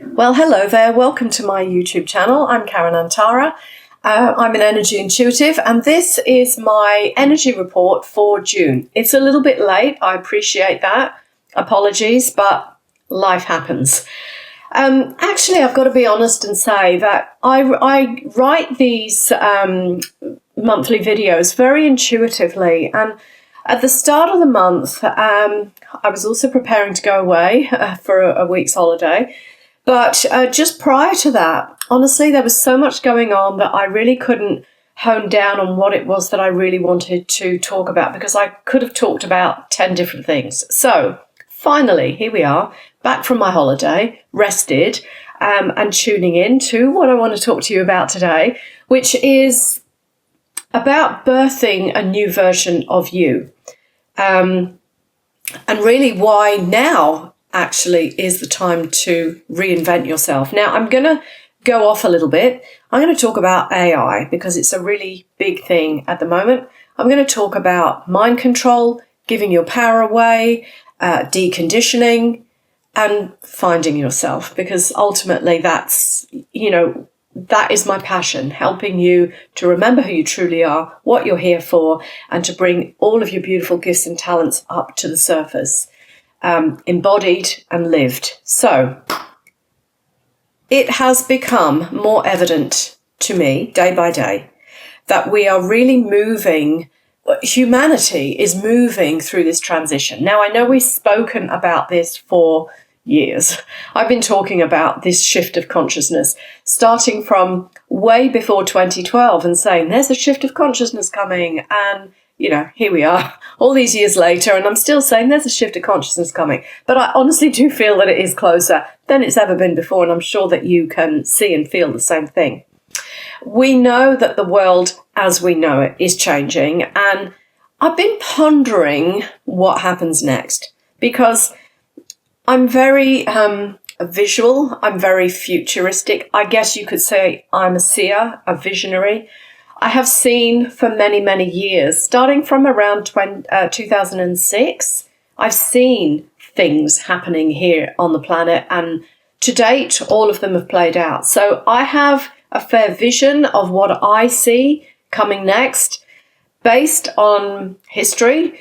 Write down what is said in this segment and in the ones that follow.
Well, hello there. Welcome to my YouTube channel. I'm Karen Antara. I'm an energy intuitive, and this is my energy report for June. It's a little bit late. I appreciate that. Apologies, but life happens. Actually, I've got to be honest and say that I write these monthly videos very intuitively, and at the start of the month, I was also preparing to go away for a week's holiday. But just prior to that, honestly, there was so much going on that I really couldn't hone down on what it was that I really wanted to talk about, because I could have talked about 10 different things. So finally, here we are, back from my holiday, rested, and tuning in to what I want to talk to you about today, which is about birthing a new version of you. And really why now actually is the time to reinvent yourself. Now, I'm going to go off a little bit. I'm going to talk about AI because it's a really big thing at the moment. I'm going to talk about mind control, giving your power away, deconditioning, and finding yourself, because ultimately that's, that is my passion, helping you to remember who you truly are, what you're here for, and to bring all of your beautiful gifts and talents up to the surface. Embodied and lived. So it has become more evident to me day by day that we are really moving, humanity is moving through this transition. Now, I know we've spoken about this for years. I've been talking about this shift of consciousness starting from way before 2012 and saying there's a shift of consciousness coming, and here we are all these years later, and I'm still saying there's a shift of consciousness coming. But I honestly do feel that it is closer than it's ever been before, and I'm sure that you can see and feel the same thing. We know that the world as we know it is changing, and I've been pondering what happens next, because I'm very visual, I'm very futuristic. I guess you could say I'm a seer, a visionary. I have seen for many, many years, starting from around 2006, I've seen things happening here on the planet, and to date, all of them have played out. So I have a fair vision of what I see coming next, based on history,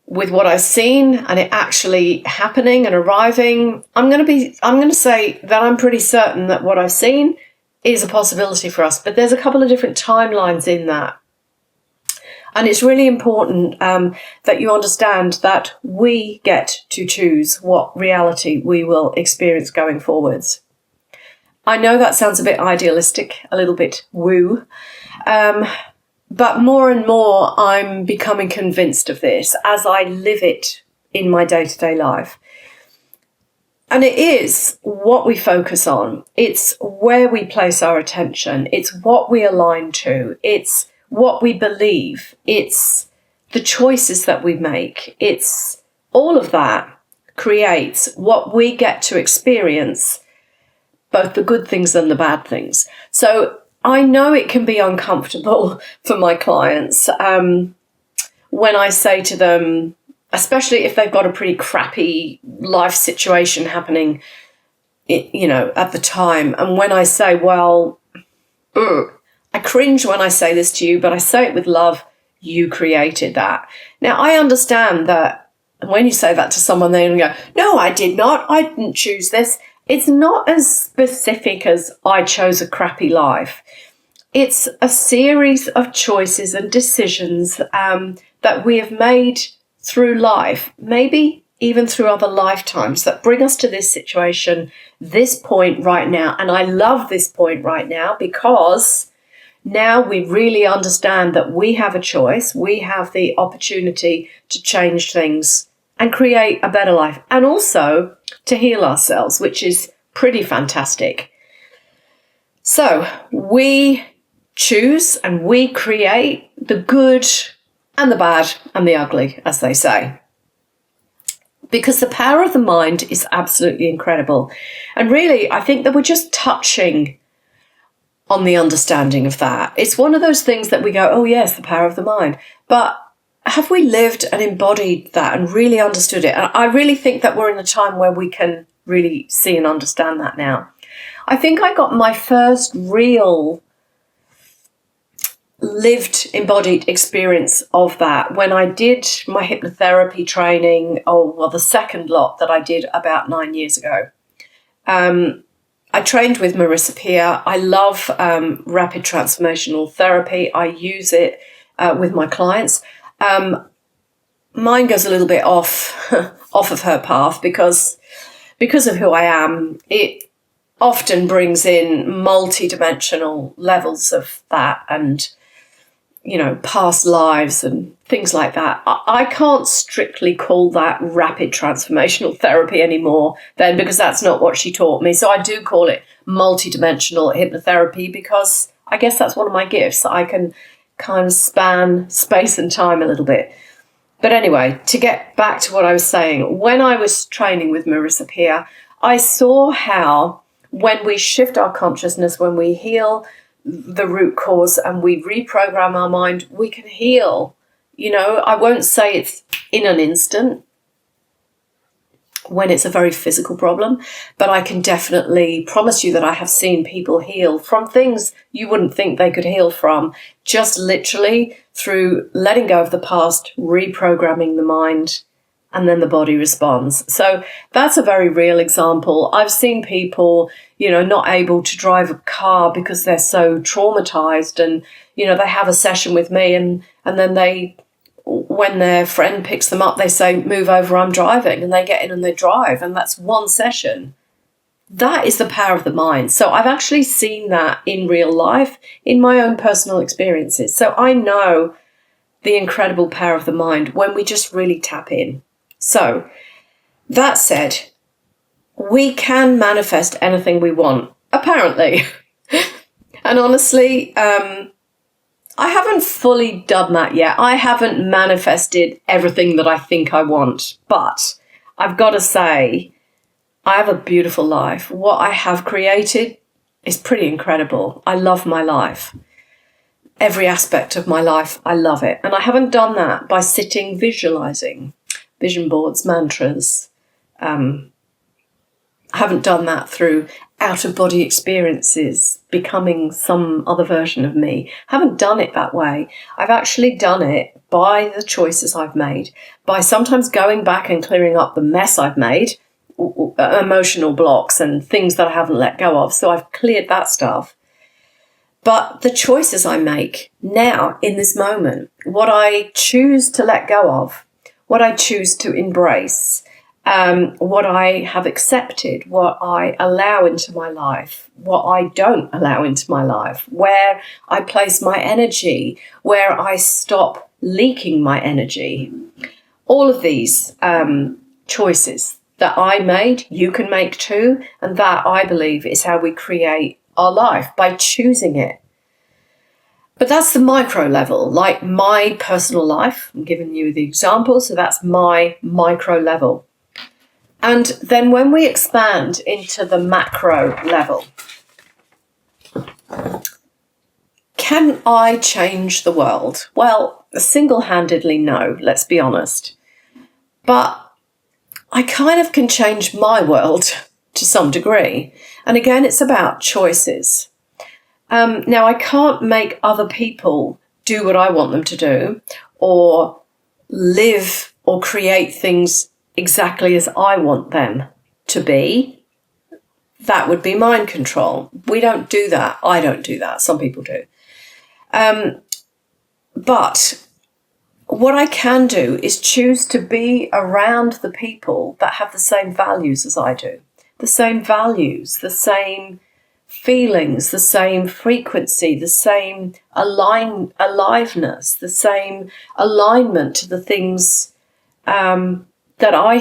with what I've seen and it actually happening and arriving. I'm going to say that I'm pretty certain that what I've seen is a possibility for us, but there's a couple of different timelines in that. And it's really important that you understand that we get to choose what reality we will experience going forwards. I know that sounds a bit idealistic, a little bit woo, but more and more I'm becoming convinced of this as I live it in my day-to-day life. And it is what we focus on. It's where we place our attention. It's what we align to. It's what we believe. It's the choices that we make. It's all of that creates what we get to experience, both the good things and the bad things. So I know it can be uncomfortable for my clients when I say to them, especially if they've got a pretty crappy life situation happening, at the time. And when I say, I cringe when I say this to you, but I say it with love, you created that. Now, I understand that when you say that to someone, they go, no, I did not. I didn't choose this. It's not as specific as I chose a crappy life. It's a series of choices and decisions that we have made through life, maybe even through other lifetimes, that bring us to this situation, this point right now. And I love this point right now, because now we really understand that we have a choice. We have the opportunity to change things and create a better life, and also to heal ourselves, which is pretty fantastic. So we choose and we create the good and the bad and the ugly, as they say. Because the power of the mind is absolutely incredible. And really, I think that we're just touching on the understanding of that. It's one of those things that we go, oh yes, the power of the mind. But have we lived and embodied that and really understood it? And I really think that we're in a time where we can really see and understand that now. I think I got my first real lived embodied experience of that when I did my hypnotherapy training, the second lot that I did about 9 years ago. I trained with Marissa Peer. I love rapid transformational therapy. I use it with my clients. Mine goes a little bit off of her path because of who I am. It often brings in multidimensional levels of that and, past lives and things like that. I can't strictly call that rapid transformational therapy anymore then, because that's not what she taught me. So I do call it multidimensional hypnotherapy because I guess that's one of my gifts. I can kind of span space and time a little bit. But anyway, to get back to what I was saying, when I was training with Marissa Peer, I saw how when we shift our consciousness, when we heal the root cause and we reprogram our mind, we can heal. I won't say it's in an instant when it's a very physical problem, but I can definitely promise you that I have seen people heal from things you wouldn't think they could heal from, just literally through letting go of the past, reprogramming the mind, and then the body responds. So that's a very real example. I've seen people, not able to drive a car because they're so traumatized, and, they have a session with me and then when their friend picks them up, they say, move over, I'm driving, and they get in and they drive, and that's one session. That is the power of the mind. So I've actually seen that in real life, in my own personal experiences. So I know the incredible power of the mind when we just really tap in. So that said, we can manifest anything we want, apparently. And honestly, I haven't fully done that yet. I haven't manifested everything that I think I want, but I've got to say, I have a beautiful life. What I have created is pretty incredible. I love my life. Every aspect of my life, I love it. And I haven't done that by sitting visualizing, vision boards, mantras. I haven't done that through out-of-body experiences, becoming some other version of me. I haven't done it that way. I've actually done it by the choices I've made, by sometimes going back and clearing up the mess I've made, emotional blocks and things that I haven't let go of. So I've cleared that stuff. But the choices I make now in this moment, what I choose to let go of, what I choose to embrace, what I have accepted, what I allow into my life, what I don't allow into my life, where I place my energy, where I stop leaking my energy. All of these choices that I made, you can make too, and that, I believe, is how we create our life, by choosing it. But that's the micro level, like my personal life. I'm giving you the example, so that's my micro level. And then when we expand into the macro level, can I change the world? Well, single-handedly, no, let's be honest. But I kind of can change my world to some degree. And again, it's about choices. Now, I can't make other people do what I want them to do, or live or create things exactly as I want them to be. That would be mind control. We don't do that. I don't do that. Some people do. But what I can do is choose to be around the people that have the same values as I do. The same values, the same feelings, the same frequency, the same aliveness, the same alignment to the things that I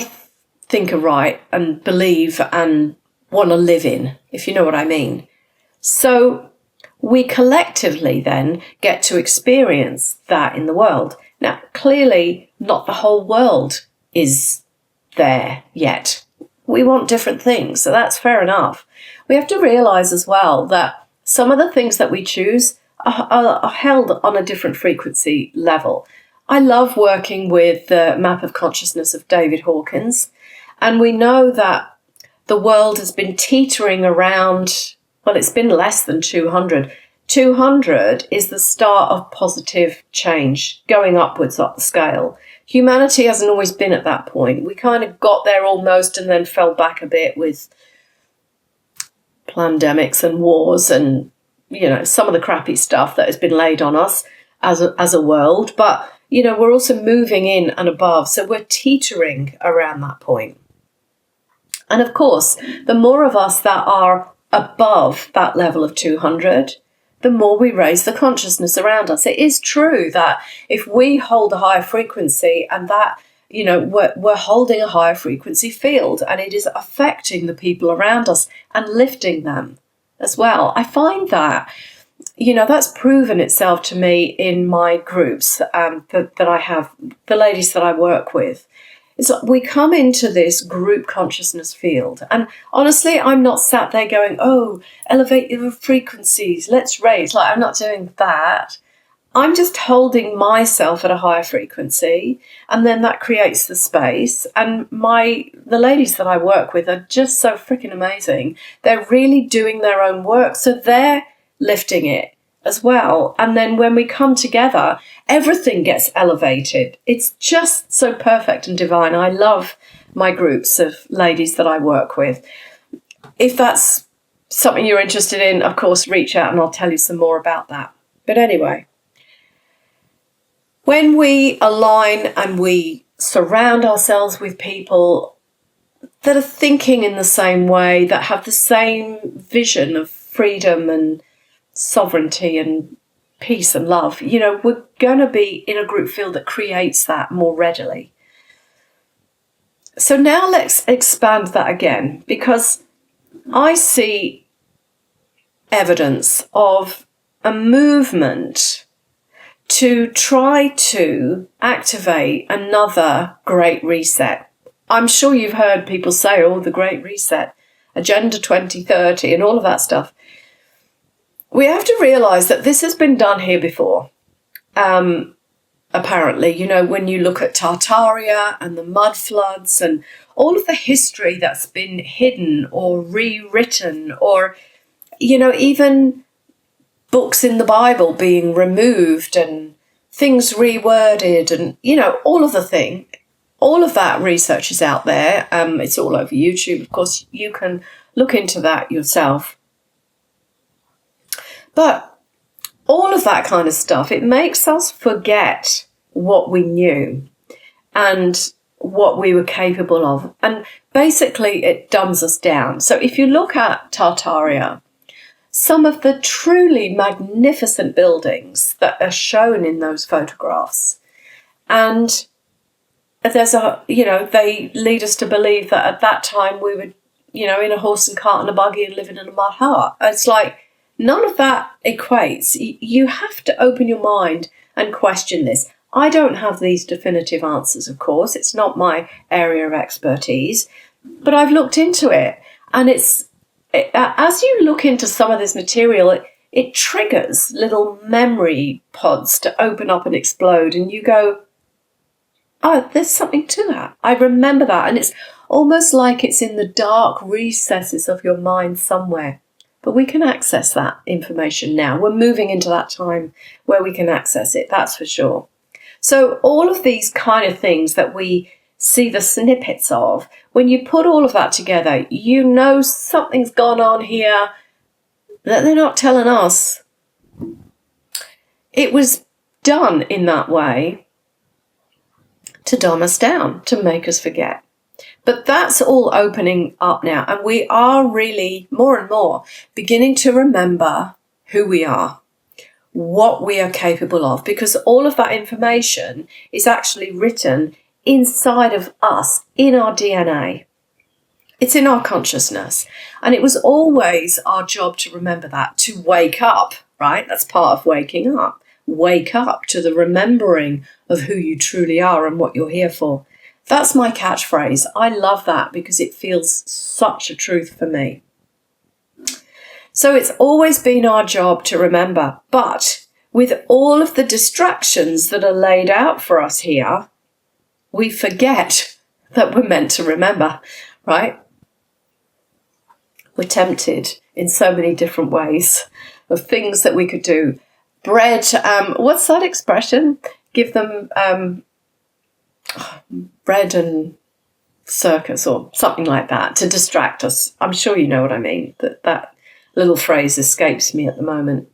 think are right and believe and want to live in, if you know what I mean. So we collectively then get to experience that in the world. Now, clearly, not the whole world is there yet. We want different things, so that's fair enough. We have to realise as well that some of the things that we choose are held on a different frequency level. I love working with the map of consciousness of David Hawkins, and we know that the world has been teetering around, well, it's been less than 200. 200 is the start of positive change, going upwards up the scale. Humanity hasn't always been at that point. We kind of got there almost and then fell back a bit with pandemics and wars and, some of the crappy stuff that has been laid on us as a world. But, we're also moving in and above. So we're teetering around that point. And of course, the more of us that are above that level of 200, the more we raise the consciousness around us. It is true that if we hold a higher frequency and that, we're holding a higher frequency field and it is affecting the people around us and lifting them as well. I find that, that's proven itself to me in my groups that I have, the ladies that I work with. It's like we come into this group consciousness field. And honestly, I'm not sat there going, oh, elevate your frequencies, let's raise. I'm not doing that. I'm just holding myself at a higher frequency. And then that creates the space. And the ladies that I work with are just so freaking amazing. They're really doing their own work. So they're lifting it as well. And then when we come together, everything gets elevated. It's just so perfect and divine. I love my groups of ladies that I work with. If that's something you're interested in, of course, reach out and I'll tell you some more about that. But anyway, when we align and we surround ourselves with people that are thinking in the same way, that have the same vision of freedom and sovereignty and peace and love, we're going to be in a group field that creates that more readily. So now let's expand that again, because I see evidence of a movement to try to activate another great reset. I'm sure you've heard people say, the great reset, Agenda 2030 and all of that stuff. We have to realise that this has been done here before. Apparently, when you look at Tartaria and the mud floods and all of the history that's been hidden or rewritten, or, even books in the Bible being removed and things reworded and, all of that research is out there. It's all over YouTube. Of course, you can look into that yourself. But all of that kind of stuff, it makes us forget what we knew and what we were capable of. And basically, it dumbs us down. So if you look at Tartaria, some of the truly magnificent buildings that are shown in those photographs, and they lead us to believe that at that time we were, in a horse and cart and a buggy and living in a mud hut. It's like, none of that equates. You have to open your mind and question this. I don't have these definitive answers, of course. It's not my area of expertise, but I've looked into it. And as you look into some of this material, it triggers little memory pods to open up and explode. And you go, oh, there's something to that. I remember that. And it's almost like it's in the dark recesses of your mind somewhere. But we can access that information now. We're moving into that time where we can access it, that's for sure. So all of these kind of things that we see the snippets of, when you put all of that together, something's gone on here that they're not telling us. It was done in that way to dumb us down, to make us forget. But that's all opening up now, and we are really more and more beginning to remember who we are, what we are capable of, because all of that information is actually written inside of us, in our DNA. It's in our consciousness, and it was always our job to remember that, to wake up, right? That's part of waking up. Wake up to the remembering of who you truly are and what you're here for. That's my catchphrase. I love that because it feels such a truth for me. So it's always been our job to remember, but with all of the distractions that are laid out for us here, we forget that we're meant to remember, right? We're tempted in so many different ways of things that we could do. Bread, what's that expression? Give them bread and circus or something like that to distract us. I'm sure you know what I mean. That little phrase escapes me at the moment.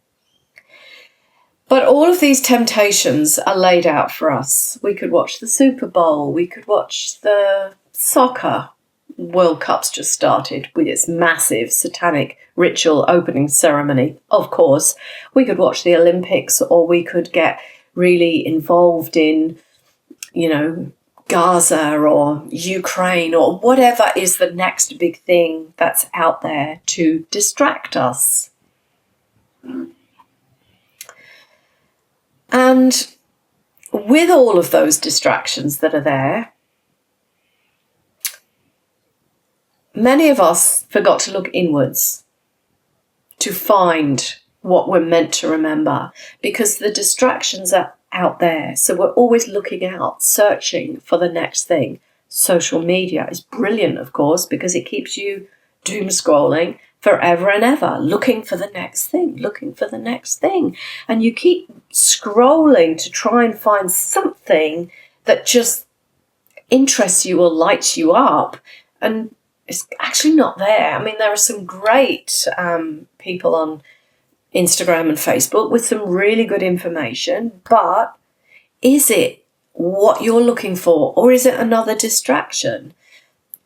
But all of these temptations are laid out for us. We could watch the Super Bowl. We could watch the soccer. World Cup's just started with its massive satanic ritual opening ceremony. Of course, we could watch the Olympics, or we could get really involved in, Gaza or Ukraine or whatever is the next big thing that's out there to distract us. And with all of those distractions that are there, many of us forgot to look inwards to find what we're meant to remember, because the distractions are out there. So we're always looking out, searching for the next thing. Social media is brilliant, of course, because it keeps you doom scrolling forever and ever, looking for the next thing. And you keep scrolling to try and find something that just interests you or lights you up. And it's actually not there. I mean, there are some great people on Instagram and Facebook with some really good information, but is it what you're looking for, or is it another distraction?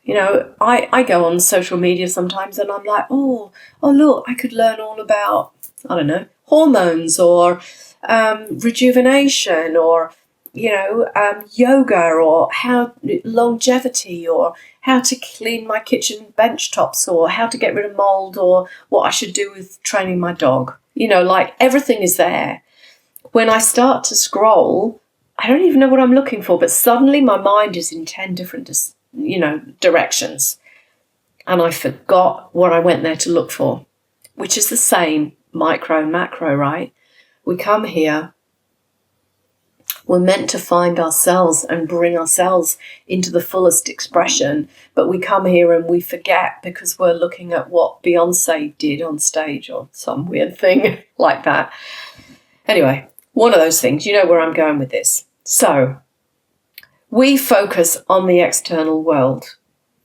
I go on social media sometimes and I'm like, oh look, I could learn all about, I don't know, hormones or rejuvenation or, yoga, or how longevity, or how to clean my kitchen bench tops, or how to get rid of mold, or what I should do with training my dog. Everything is there. When I start to scroll, I don't even know what I'm looking for, but suddenly my mind is in 10 different directions. And I forgot what I went there to look for, which is the same micro and macro, right? We come here, we're meant to find ourselves and bring ourselves into the fullest expression, but we come here and we forget because we're looking at what Beyonce did on stage or some weird thing like that. Anyway, one of those things, you know where I'm going with this. So we focus on the external world,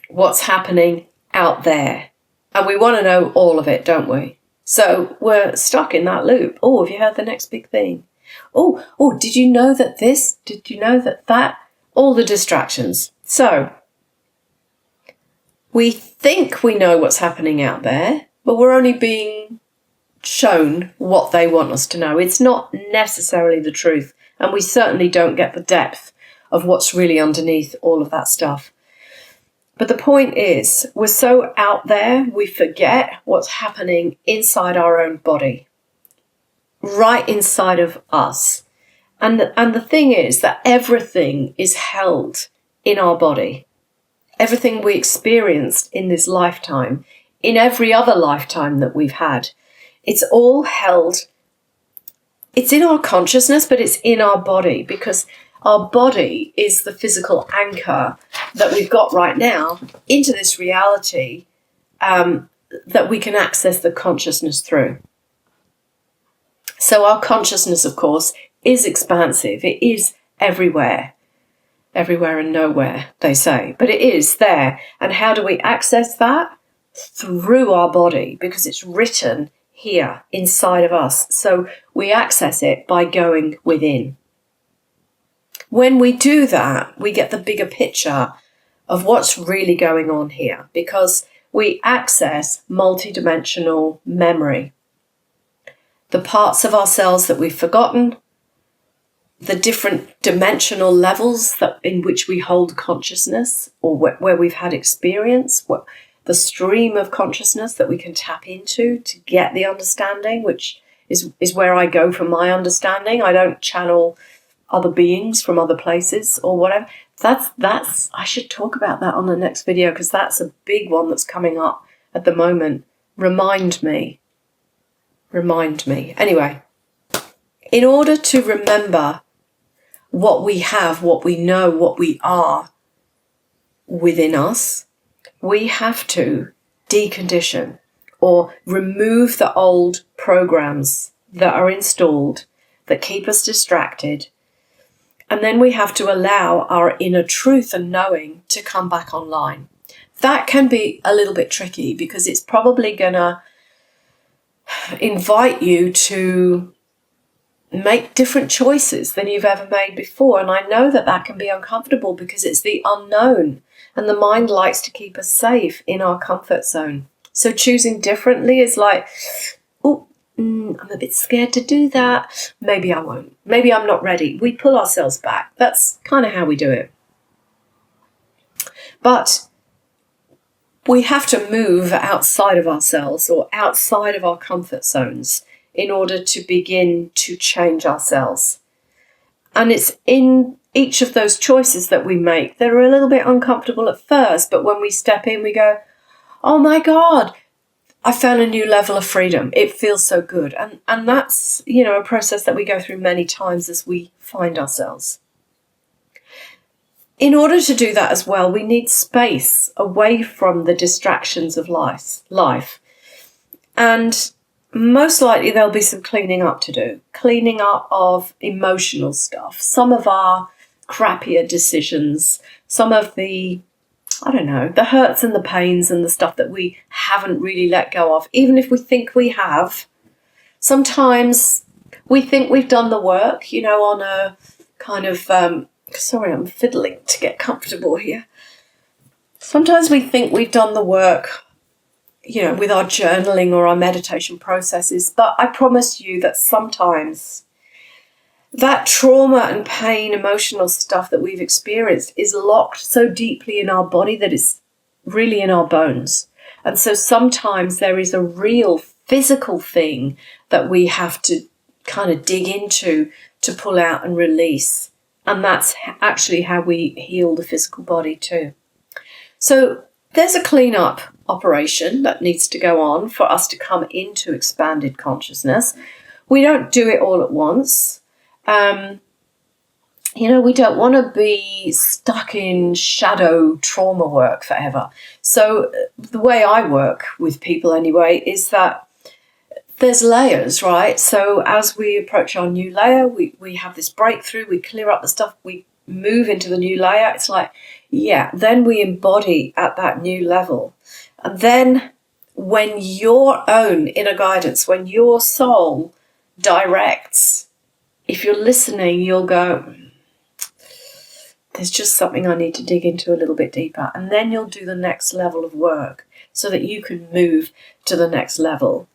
what's happening out there, and we want to know all of it, don't we? So we're stuck in that loop. Oh, have you heard the next big thing? Oh, did you know that this? Did you know that? All the distractions. So we think we know what's happening out there, but we're only being shown what they want us to know. It's not necessarily the truth, and we certainly don't get the depth of what's really underneath all of that stuff. But the point is, we're so out there, we forget what's happening inside our own body, right inside of us. And the thing is that everything is held in our body. Everything we experienced in this lifetime, in every other lifetime that we've had, it's all held. It's in our consciousness, but it's in our body, because our body is the physical anchor that we've got right now into this reality that we can access the consciousness through. So our consciousness, of course, is expansive. It is everywhere and nowhere, they say, but it is there. And how do we access that? Through our body, because it's written here inside of us. So we access it by going within. When we do that, we get the bigger picture of what's really going on here, because we access multidimensional memory. The parts of ourselves that we've forgotten, the different dimensional levels in which we hold consciousness, or where we've had experience, the stream of consciousness that we can tap into to get the understanding, which is where I go for my understanding. I don't channel other beings from other places or whatever. That's I should talk about that on the next video, because that's a big one that's coming up at the moment. Remind me. Anyway, in order to remember what we have, what we know, what we are within us, we have to decondition or remove the old programs that are installed that keep us distracted. And then we have to allow our inner truth and knowing to come back online. That can be a little bit tricky because it's probably going to invite you to make different choices than you've ever made before. And I know that that can be uncomfortable because it's the unknown, and the mind likes to keep us safe in our comfort zone. So choosing differently is like, I'm a bit scared to do that. Maybe I won't. Maybe I'm not ready. We pull ourselves back. That's kind of how we do it. But we have to move outside of ourselves or outside of our comfort zones in order to begin to change ourselves. And it's in each of those choices that we make that are a little bit uncomfortable at first, but when we step in, we go, oh my God, I found a new level of freedom. It feels so good. And that's, a process that we go through many times as we find ourselves. In order to do that as well, we need space away from the distractions of life. And most likely there'll be some cleaning up to do. Cleaning up of emotional stuff. Some of our crappier decisions. Some of the hurts and the pains and the stuff that we haven't really let go of. Even if we think we have, sometimes we think we've done the work, on a kind of, sorry, I'm fiddling to get comfortable here. Sometimes we think we've done the work, with our journaling or our meditation processes, but I promise you that sometimes that trauma and pain, emotional stuff that we've experienced is locked so deeply in our body that it's really in our bones. And so sometimes there is a real physical thing that we have to kind of dig into to pull out and release. And that's actually how we heal the physical body too. So there's a cleanup operation that needs to go on for us to come into expanded consciousness. We don't do it all at once. We don't want to be stuck in shadow trauma work forever. So the way I work with people anyway is that there's layers, right? So as we approach our new layer, we have this breakthrough, we clear up the stuff, we move into the new layer. It's like, then we embody at that new level. And then when your own inner guidance, when your soul directs, if you're listening, you'll go, there's just something I need to dig into a little bit deeper. And then you'll do the next level of work so that you can move to the next level.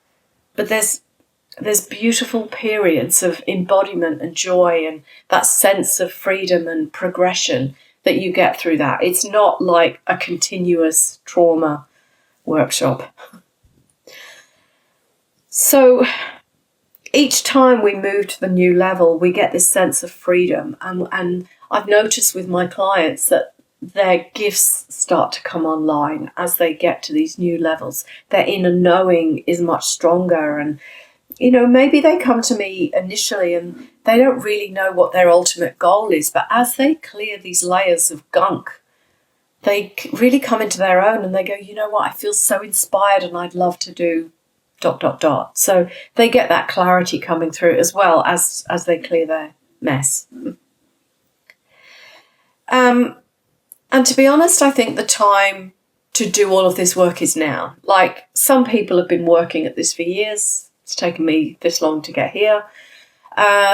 But there's beautiful periods of embodiment and joy and that sense of freedom and progression that you get through that. It's not like a continuous trauma workshop. So each time we move to the new level, we get this sense of freedom. And I've noticed with my clients that their gifts start to come online as they get to these new levels. Their inner knowing is much stronger. And, maybe they come to me initially and they don't really know what their ultimate goal is. But as they clear these layers of gunk, they really come into their own and they go, you know what, I feel so inspired and I'd love to do ... So they get that clarity coming through as well as they clear their mess. And to be honest, I think the time to do all of this work is now. Like, some people have been working at this for years. It's taken me this long to get here.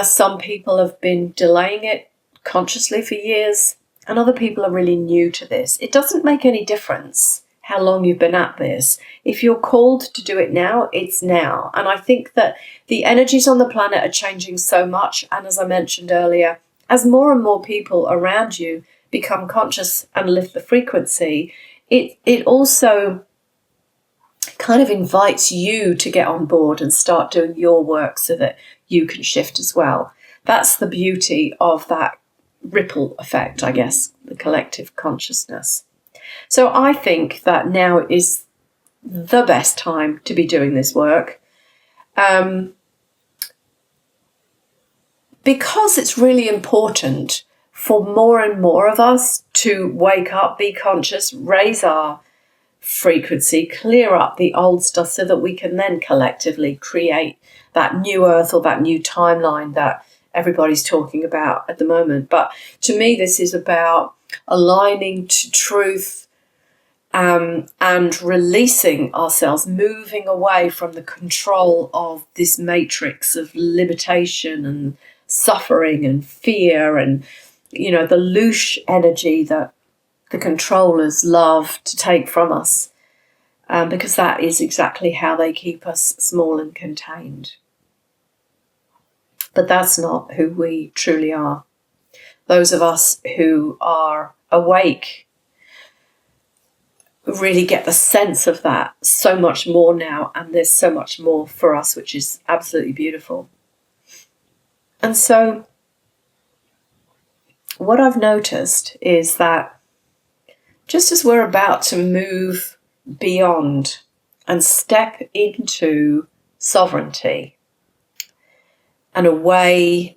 Some people have been delaying it consciously for years, and other people are really new to this. It doesn't make any difference how long you've been at this. If you're called to do it now, it's now. And I think that the energies on the planet are changing so much. And as I mentioned earlier, as more and more people around you become conscious and lift the frequency, it also kind of invites you to get on board and start doing your work so that you can shift as well. That's the beauty of that ripple effect, I guess, the collective consciousness. So I think that now is the best time to be doing this work, because it's really important for more and more of us to wake up, be conscious, raise our frequency, clear up the old stuff so that we can then collectively create that new earth or that new timeline that everybody's talking about at the moment. But to me, this is about aligning to truth, and releasing ourselves, moving away from the control of this matrix of limitation and suffering and fear and, the loosh energy that the controllers love to take from us, because that is exactly how they keep us small and contained. But that's not who we truly are. Those of us who are awake really get the sense of that so much more now, and there's so much more for us, which is absolutely beautiful. And so what I've noticed is that just as we're about to move beyond and step into sovereignty and away,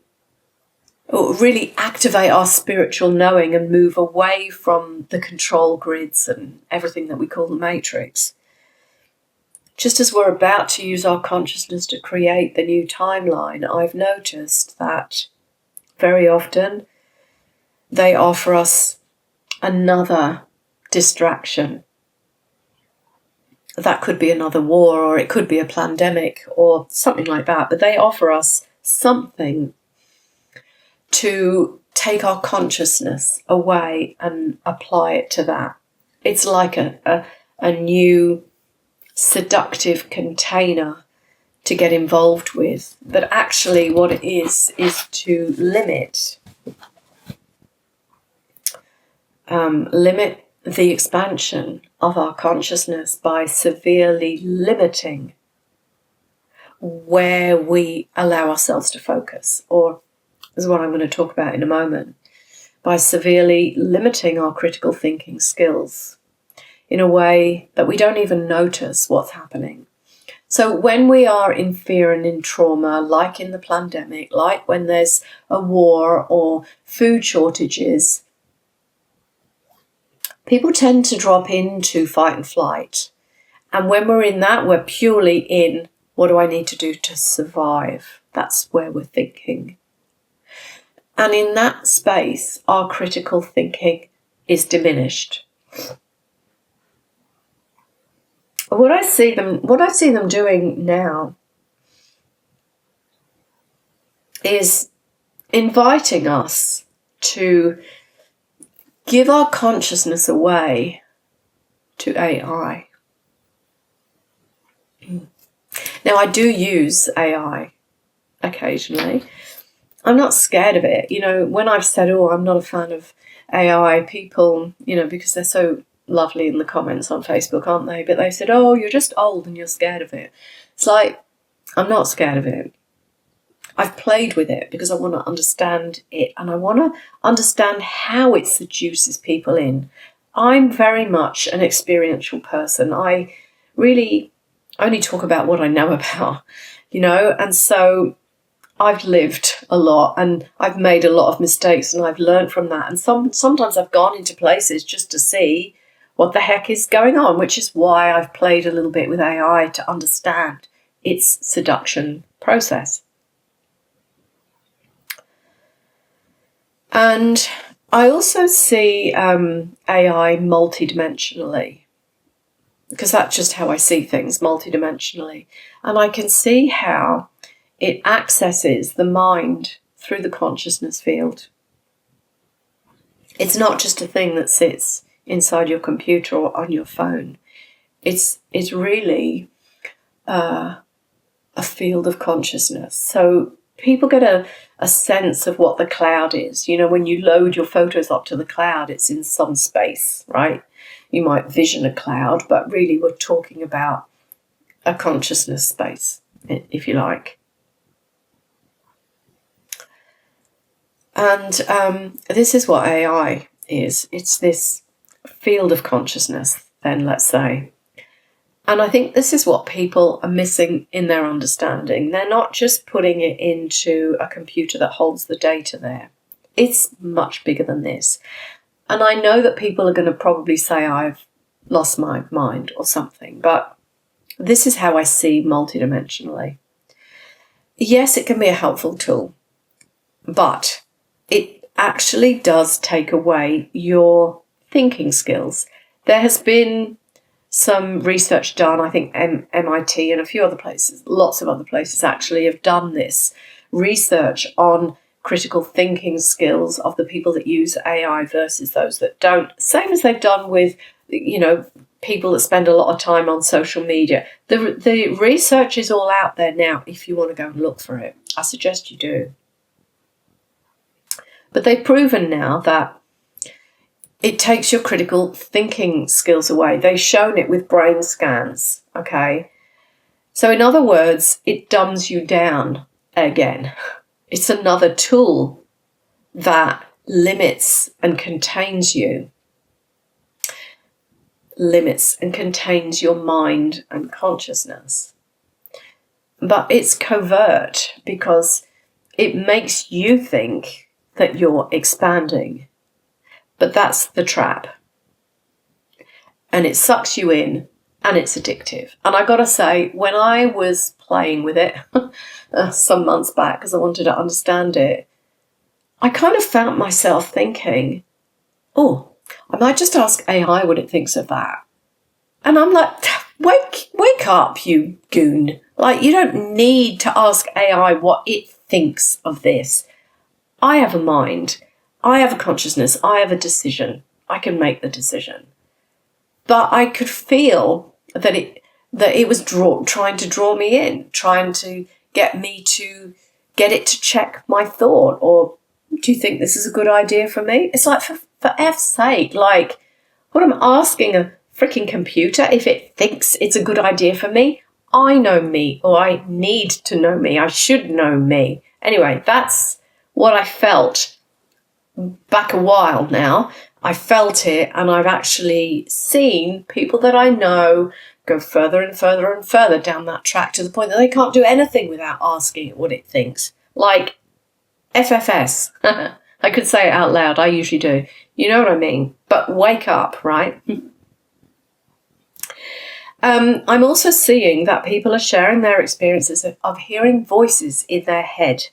or really activate our spiritual knowing and move away from the control grids and everything that we call the matrix, just as we're about to use our consciousness to create the new timeline, I've noticed that very often they offer us another distraction. That could be another war, or it could be a pandemic or something like that, but they offer us something to take our consciousness away and apply it to that. It's like a new seductive container to get involved with. But actually what it is to limit the expansion of our consciousness by severely limiting where we allow ourselves to focus, or is what I'm going to talk about in a moment, by severely limiting our critical thinking skills in a way that we don't even notice what's happening. So when we are in fear and in trauma, like in the pandemic, like when there's a war or food shortages, people tend to drop into fight and flight. And when we're in that, we're purely in, what do I need to do to survive? That's where we're thinking. And in that space, our critical thinking is diminished. What I see them doing now is inviting us to give our consciousness away to AI. Now, I do use AI occasionally. I'm not scared of it. When I've said, I'm not a fan of AI, people, because they're so lovely in the comments on Facebook, aren't they? But they said, you're just old and you're scared of it. It's like, I'm not scared of it. I've played with it because I want to understand it, and I want to understand how it seduces people in. I'm very much an experiential person. I really only talk about what I know about, and so I've lived a lot and I've made a lot of mistakes and I've learned from that. And sometimes I've gone into places just to see what the heck is going on, which is why I've played a little bit with AI to understand its seduction process. And I also see AI multidimensionally, because that's just how I see things, multidimensionally. And I can see how it accesses the mind through the consciousness field. It's not just a thing that sits inside your computer or on your phone. It's really a field of consciousness. So people get a sense of what the cloud is. When you load your photos up to the cloud, it's in some space, right? You might vision a cloud, but really we're talking about a consciousness space, if you like. And this is what AI is. It's this field of consciousness, then, let's say. And I think this is what people are missing in their understanding. They're not just putting it into a computer that holds the data there. It's much bigger than this. And I know that people are going to probably say, I've lost my mind or something. But this is how I see multidimensionally. Yes, it can be a helpful tool, but it actually does take away your thinking skills. There has been some research done, I think MIT and a few other places, lots of other places actually have done this research on critical thinking skills of the people that use AI versus those that don't. Same as they've done with, people that spend a lot of time on social media. The research is all out there now if you want to go and look for it. I suggest you do. But they've proven now that it takes your critical thinking skills away. They've shown it with brain scans, okay? So in other words, it dumbs you down again. It's another tool that limits and contains you. Limits and contains your mind and consciousness. But it's covert because it makes you think that you're expanding. But that's the trap. And it sucks you in and it's addictive. And I got to say, when I was playing with it some months back because I wanted to understand it, I kind of found myself thinking, oh, I might just ask AI what it thinks of that. And I'm like, wake up, you goon. Like, you don't need to ask AI what it thinks of this. I have a mind. I have a consciousness. I have a decision. I can make the decision. But I could feel that it was trying to draw me in, trying to get me to get it to check my thought. Or, do you think this is a good idea for me? It's like, for F's sake, like, what am I asking a freaking computer if it thinks it's a good idea for me? I know me, or I need to know me. I should know me. Anyway, that's what I felt back a while now. I felt it, and I've actually seen people that I know go further and further and further down that track to the point that they can't do anything without asking it what it thinks. Like FFS. I could say it out loud. I usually do. You know what I mean? But wake up, right? I'm also seeing that people are sharing their experiences of hearing voices in their head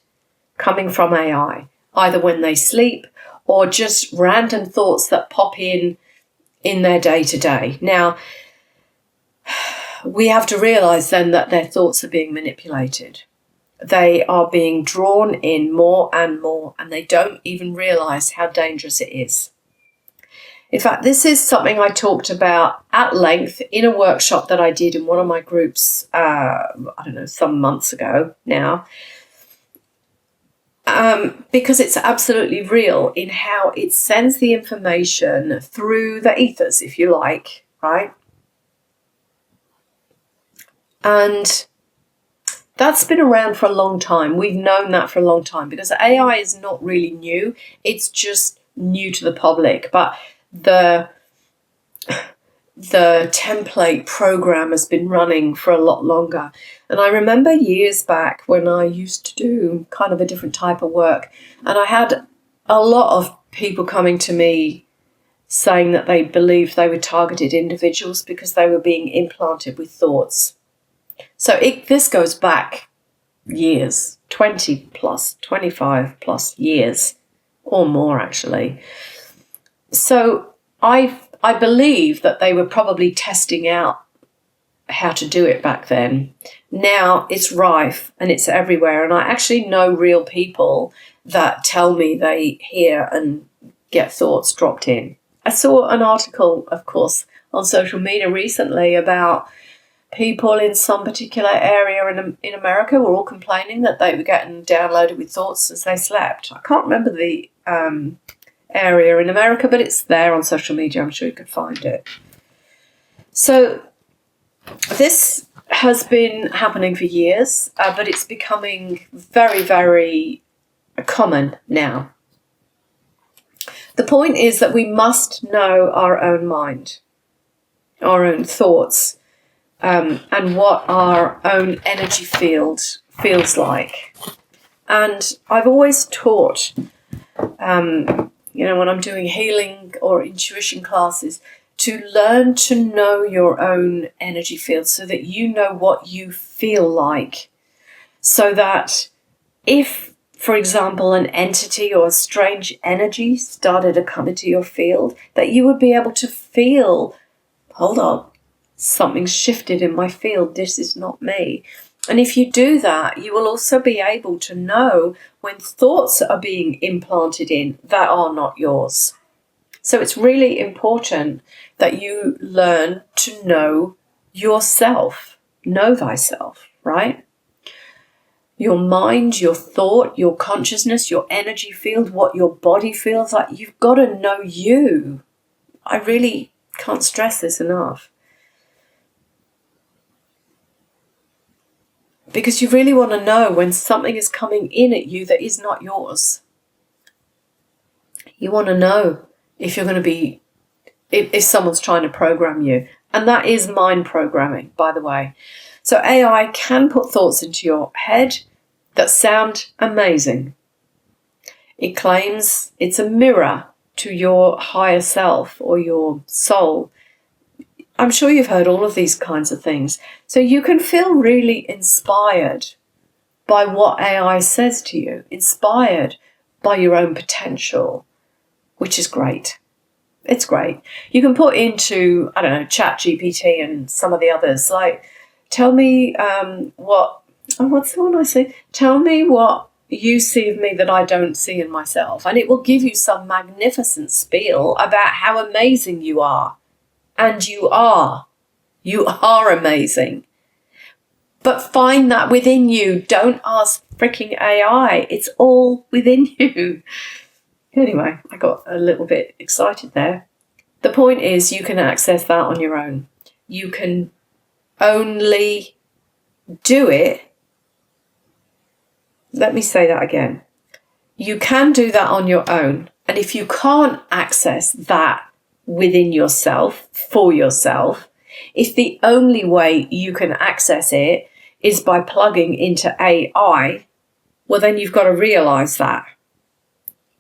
coming from AI, either when they sleep or just random thoughts that pop in their day-to-day. Now, we have to realise then that their thoughts are being manipulated. They are being drawn in more and more, and they don't even realise how dangerous it is. In fact, this is something I talked about at length in a workshop that I did in one of my groups, some months ago now, because it's absolutely real in how it sends the information through the ethers, if you like, right? And that's been around for a long time. We've known that for a long time because AI is not really new. It's just new to the public. But the template program has been running for a lot longer. And I remember years back when I used to do kind of a different type of work, and I had a lot of people coming to me saying that they believed they were targeted individuals because they were being implanted with thoughts. So this goes back years, 20 plus, 25 plus years, or more actually. So I believe that they were probably testing out how to do it back then. Now it's rife and it's everywhere. And I actually know real people that tell me they hear and get thoughts dropped in. I saw an article, of course, on social media recently about people in some particular area in America were all complaining that they were getting downloaded with thoughts as they slept. I can't remember the area in America, but it's there on social media. I'm sure you could find it. So this has been happening for years, but it's becoming very, very common now. The point is that we must know our own mind, our own thoughts, and what our own energy field feels like. And I've always taught, when I'm doing healing or intuition classes, to learn to know your own energy field so that you know what you feel like. So that if, for example, an entity or a strange energy started to come into your field, that you would be able to feel, hold on, something's shifted in my field, this is not me. And if you do that, you will also be able to know when thoughts are being implanted in that are not yours. So it's really important that you learn to know yourself, know thyself, right? Your mind, your thought, your consciousness, your energy field, what your body feels like. You've got to know you. I really can't stress this enough. Because you really want to know when something is coming in at you that is not yours. You want to know if you're going to be, if someone's trying to program you. And that is mind programming, by the way. So AI can put thoughts into your head that sound amazing. It claims it's a mirror to your higher self or your soul. I'm sure you've heard all of these kinds of things. So you can feel really inspired by what AI says to you, inspired by your own potential, which is great. It's great. You can put into, I don't know, ChatGPT and some of the others, like, tell me what's the one I say? Tell me what you see of me that I don't see in myself. And it will give you some magnificent spiel about how amazing you are. And you are. You are amazing. But find that within you. Don't ask freaking AI. It's all within you. Anyway, I got a little bit excited there. The point is you can access that on your own. You can only do it. Let me say that again. You can do that on your own. And if you can't access that within yourself, for yourself, if the only way you can access it is by plugging into AI, well, then you've got to realize that.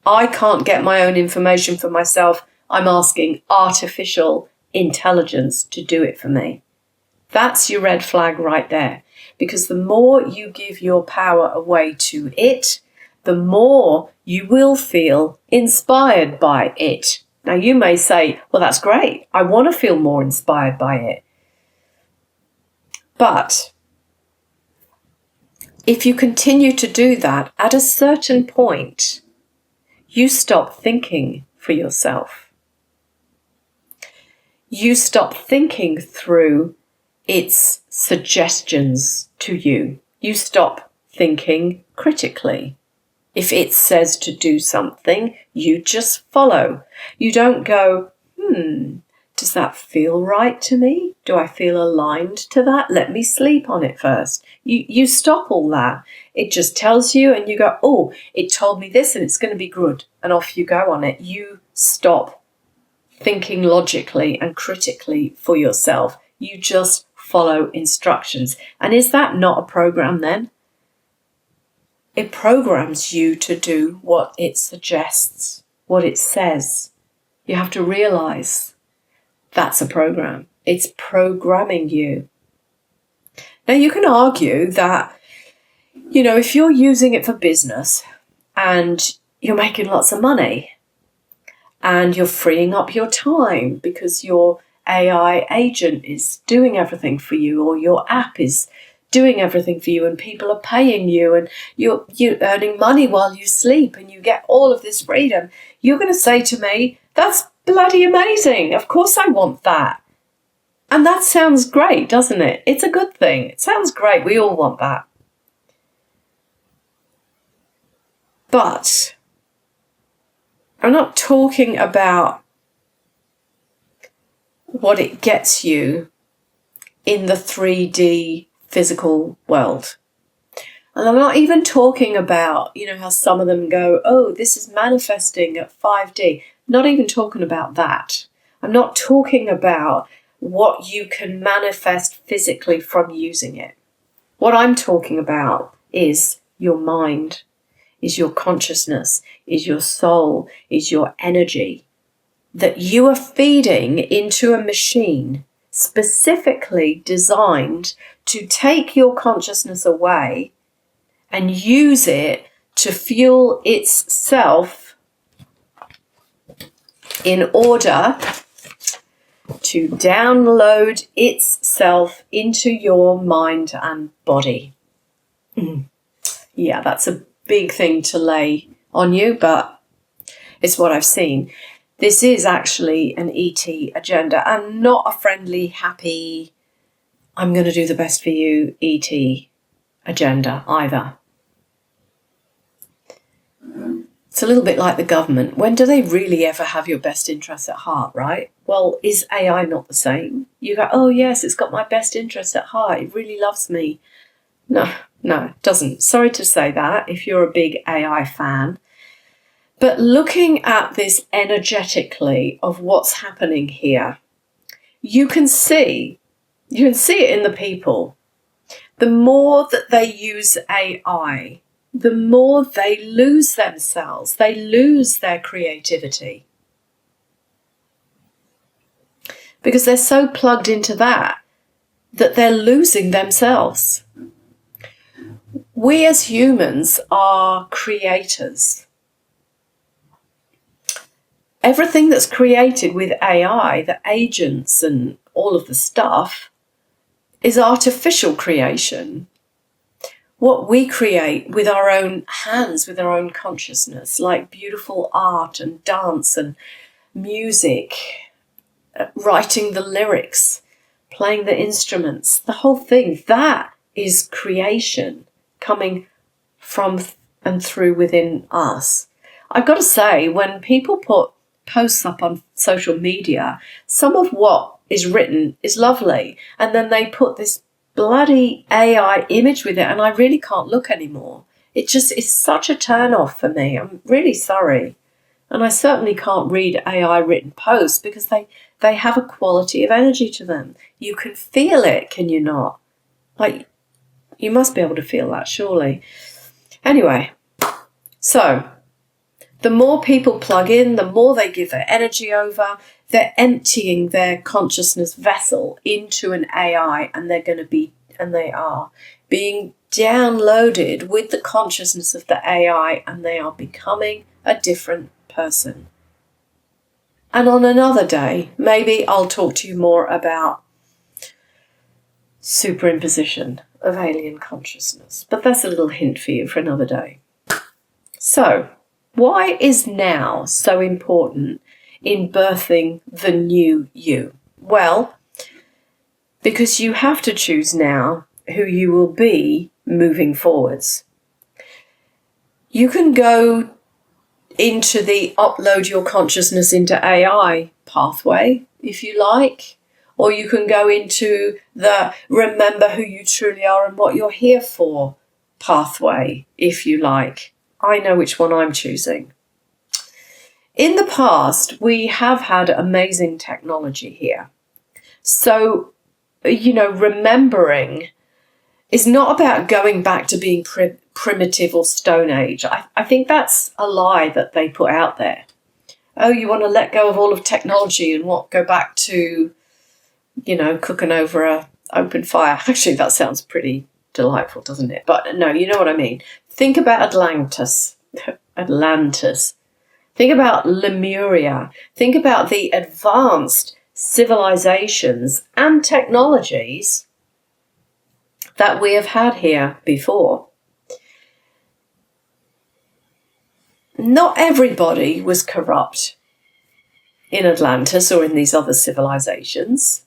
I can't get my own information for myself. I'm asking artificial intelligence to do it for me. That's your red flag right there. Because the more you give your power away to it, the more you will feel inspired by it. Now, you may say, well, that's great. I want to feel more inspired by it. But if you continue to do that, at a certain point, you stop thinking for yourself. You stop thinking through its suggestions to you. You stop thinking critically. If it says to do something, you just follow. You don't go, does that feel right to me? Do I feel aligned to that? Let me sleep on it first. You stop all that. It just tells you and you go, oh, it told me this and it's going to be good. And off you go on it. You stop thinking logically and critically for yourself. You just follow instructions. And is that not a program then? It programs you to do what it suggests, what it says. You have to realize that's a program. It's programming you. Now, you can argue that, if you're using it for business and you're making lots of money and you're freeing up your time because your AI agent is doing everything for you, or your app is doing everything for you, and people are paying you, and you're earning money while you sleep, and you get all of this freedom, you're going to say to me, that's bloody amazing. Of course I want that. And that sounds great, doesn't it? It's a good thing. It sounds great. We all want that. But I'm not talking about what it gets you in the 3D physical world. And I'm not even talking about, how some of them go, oh, this is manifesting at 5D. Not even talking about that. I'm not talking about what you can manifest physically from using it. What I'm talking about is your mind, is your consciousness, is your soul, is your energy. that you are feeding into a machine specifically designed to take your consciousness away and use it to fuel itself in order to download itself into your mind and body. Yeah, that's a big thing to lay on you, but it's what I've seen. This is actually an ET agenda and not a friendly, happy, I'm going to do the best for you ET agenda either. It's a little bit like the government. When do they really ever have your best interests at heart, right? Well, is AI not the same? You go, oh yes, it's got my best interests at heart. It really loves me. No, it doesn't. Sorry to say that if you're a big AI fan. But looking at this energetically of what's happening here, you can see it in the people. The more that they use AI, the more they lose themselves, they lose their creativity. Because they're so plugged into that they're losing themselves. We as humans are creators. Everything that's created with AI, the agents and all of the stuff, is artificial creation. What we create with our own hands, with our own consciousness, like beautiful art and dance and music, writing the lyrics, playing the instruments, the whole thing, that is creation coming from and through within us. I've got to say, when people put posts up on social media, some of what is written is lovely, and then they put this bloody AI image with it, and I really can't look anymore. It just is such a turn off for me. I'm really sorry. And I certainly can't read AI written posts because they have a quality of energy to them. You can feel it, can you not? Like, you must be able to feel that, surely. Anyway, so the more people plug in, the more they give their energy over, they're emptying their consciousness vessel into an AI, and they are being downloaded with the consciousness of the AI, and they are becoming a different person. And on another day, maybe I'll talk to you more about superimposition of alien consciousness. But that's a little hint for you for another day. So, why is now so important in birthing the new you? Well, because you have to choose now who you will be moving forwards. You can go into the upload your consciousness into AI pathway, if you like, or you can go into the remember who you truly are and what you're here for pathway, if you like. I know which one I'm choosing. In the past, we have had amazing technology here. So, remembering is not about going back to being primitive or Stone Age. I think that's a lie that they put out there. Oh, you want to let go of all of technology and go back to, cooking over a open fire. Actually, that sounds pretty delightful, doesn't it? But no, you know what I mean. Think about Atlantis. Think about Lemuria. Think about the advanced civilizations and technologies that we have had here before. Not everybody was corrupt in Atlantis or in these other civilizations.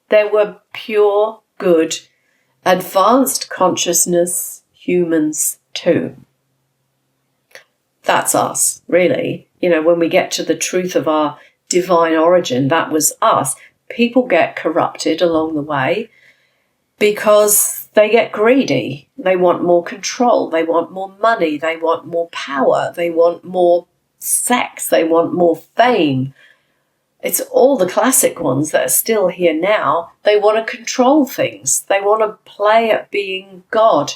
There were pure, good, advanced consciousness humans too. That's us, really. When we get to the truth of our divine origin, that was us. People get corrupted along the way because they get greedy. They want more control. They want more money. They want more power. They want more sex. They want more fame. It's all the classic ones that are still here now. They want to control things. They want to play at being God,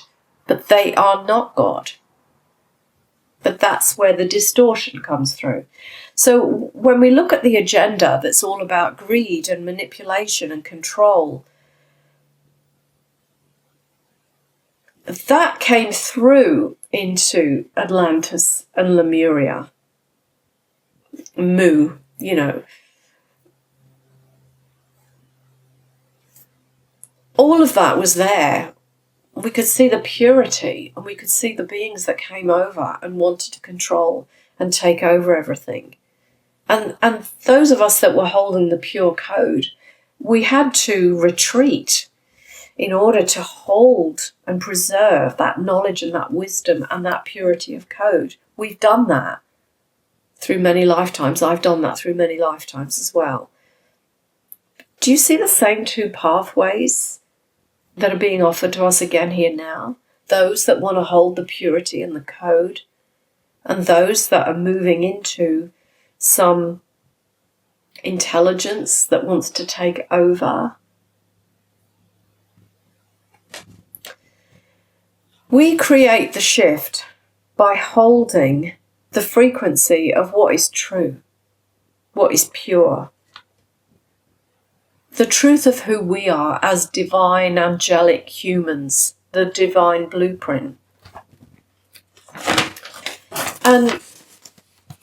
but they are not God. But that's where the distortion comes through. So when we look at the agenda that's all about greed and manipulation and control, that came through into Atlantis and Lemuria. Mu, all of that was there. We could see the purity, and we could see the beings that came over and wanted to control and take over everything. And those of us that were holding the pure code, we had to retreat in order to hold and preserve that knowledge and that wisdom and that purity of code. We've done that through many lifetimes. I've done that through many lifetimes as well. Do you see the same two pathways that are being offered to us again here now? Those that want to hold the purity and the code, and those that are moving into some intelligence that wants to take over. We create the shift by holding the frequency of what is true, what is pure. The truth of who we are as divine, angelic humans, the divine blueprint. And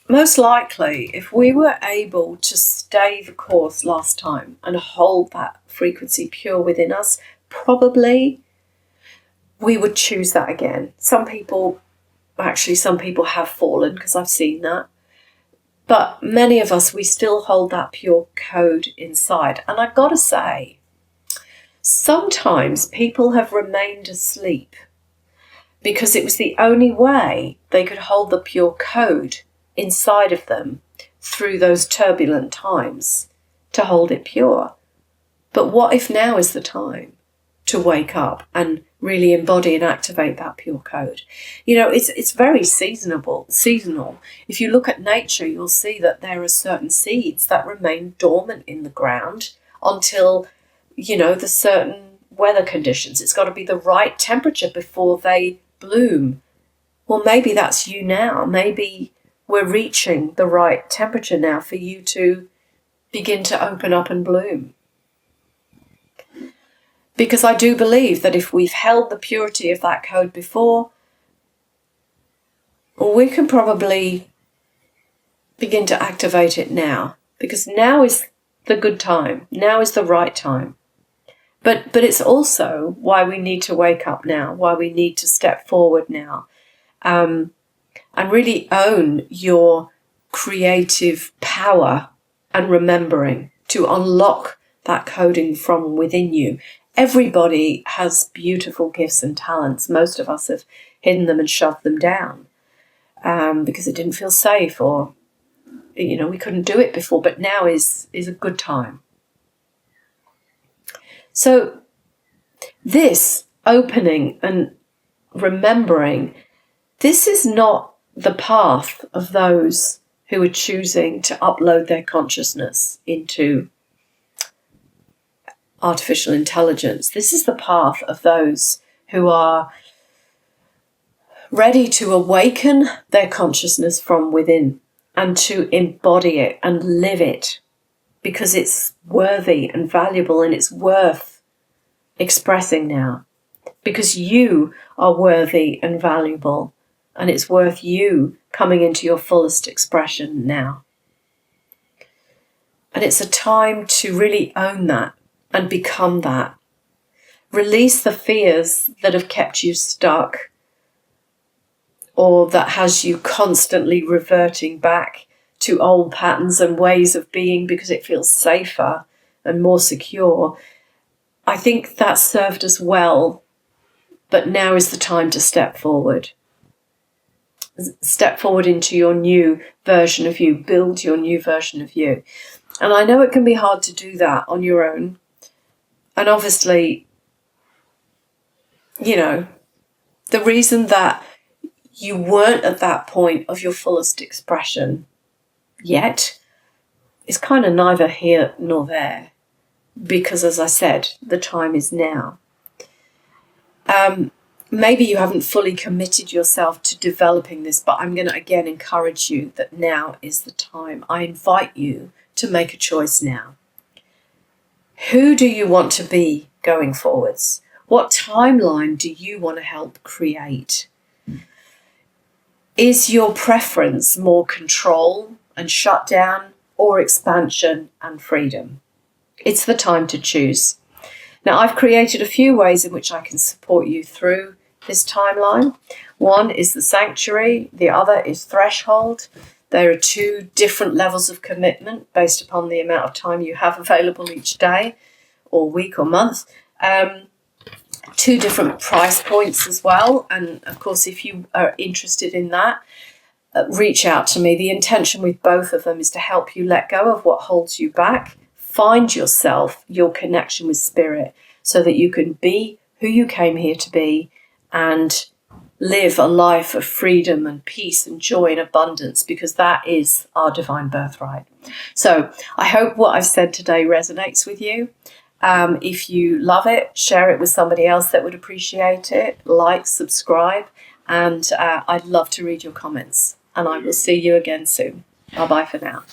most likely, if we were able to stay the course last time and hold that frequency pure within us, probably we would choose that again. Some people have fallen, because I've seen that. But many of us, we still hold that pure code inside. And I've got to say, sometimes people have remained asleep because it was the only way they could hold the pure code inside of them through those turbulent times, to hold it pure. But what if now is the time to wake up and really embody and activate that pure code? It's very seasonal. If you look at nature, you'll see that there are certain seeds that remain dormant in the ground until, the certain weather conditions. It's got to be the right temperature before they bloom. Well, maybe that's you now. Maybe we're reaching the right temperature now for you to begin to open up and bloom. Because I do believe that if we've held the purity of that code before, we can probably begin to activate it now. Because now is the good time. Now is the right time. But it's also why we need to wake up now, why we need to step forward now, and really own your creative power and remembering to unlock that coding from within you. Everybody has beautiful gifts and talents. Most of us have hidden them and shoved them down because it didn't feel safe, or we couldn't do it before. But now is a good time. So this opening and remembering, this is not the path of those who are choosing to upload their consciousness into artificial intelligence. This is the path of those who are ready to awaken their consciousness from within and to embody it and live it, because it's worthy and valuable and it's worth expressing now, because you are worthy and valuable and it's worth you coming into your fullest expression now. And it's a time to really own that and become that. Release the fears that have kept you stuck, or that has you constantly reverting back to old patterns and ways of being because it feels safer and more secure. I think that served us well, but now is the time to step forward. Step forward into your new version of you, build your new version of you. And I know it can be hard to do that on your own. And obviously, the reason that you weren't at that point of your fullest expression yet is kind of neither here nor there. Because as I said, the time is now. maybe you haven't fully committed yourself to developing this, but I'm going to again encourage you that now is the time. I invite you to make a choice now. Who do you want to be going forwards? What timeline do you want to help create? Is your preference more control and shutdown, or expansion and freedom? It's the time to choose. Now, I've created a few ways in which I can support you through this timeline. One is the sanctuary, the other is threshold. There are two different levels of commitment based upon the amount of time you have available each day or week or month. Two different price points as well. And of course, if you are interested in that, reach out to me. The intention with both of them is to help you let go of what holds you back, find yourself, your connection with spirit, so that you can be who you came here to be and live a life of freedom and peace and joy and abundance, because that is our divine birthright. So I hope what I've said today resonates with you. If you love it, share it with somebody else that would appreciate it. Like, subscribe, and I'd love to read your comments. And I will see you again soon. Bye-bye for now.